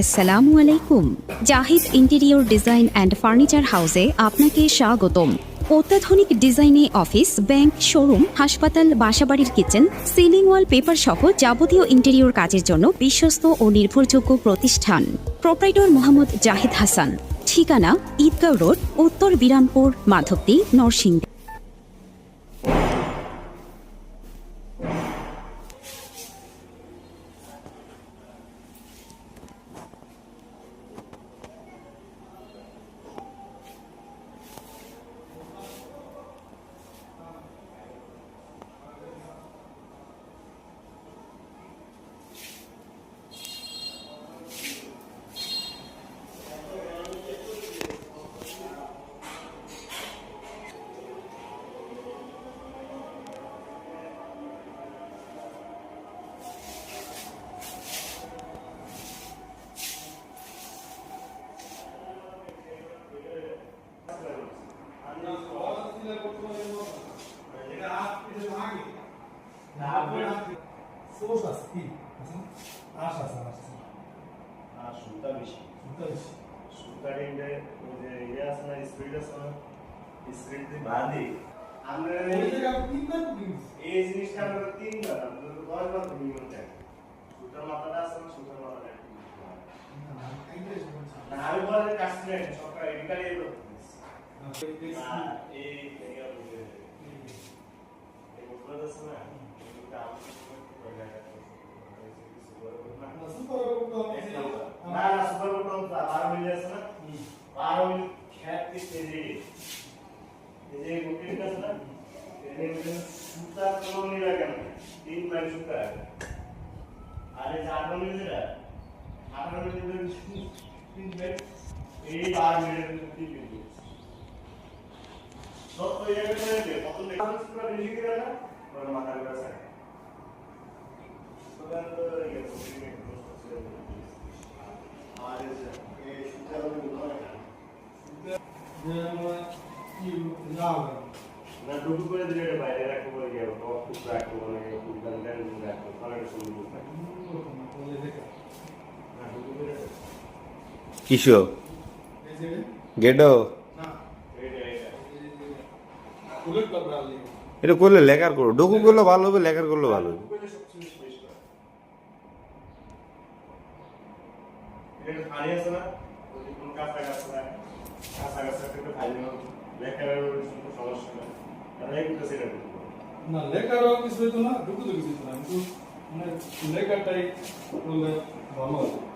আসসালামু আলাইকুম। Zahid interior design and furniture হাউসে আপনাকে স্বাগতম। অত্যাধুনিক ডিজাইনে অফিস, ব্যাংক, শোরুম, হাসপাতাল, বাসাবাড়ির কিচেন, সিলিং ওয়াল পেপার সহ যাবতীয় ইন্টেরিয়র কাজের জন্য বিশ্বস্ত ও নির্ভরযোগ্য প্রতিষ্ঠান। প্রোপ্রাইটর মোহাম্মদ জাহিদ হাসান। ঠিকানা ঈদগাঁও রোড, উত্তর বিরামপুর, মাধবদী, নরসিংদী। এই জিনিসটা আমরা তিনবার দশবার মিনিমাম চাই সুতার মাথাটা আছে না সুতার মাথাটা আমি বলে কাস্টমার সরকার এডিকারে এই না ডুবু করে দিলে বাইরে রাখবো বলে গেল খুব রাখবো মানে খুব গান রাখবো অনেক সুন্দর কিশো গেডো এটা করলে লেখার করো ডুকু করলে ভালো হবে লেখার করলে ভালো হবে না লেখারও কিছু হইতো না ঢুকু তো কিছু হইতো না কিন্তু মানে লেখাটাই করলে ভালো হবে।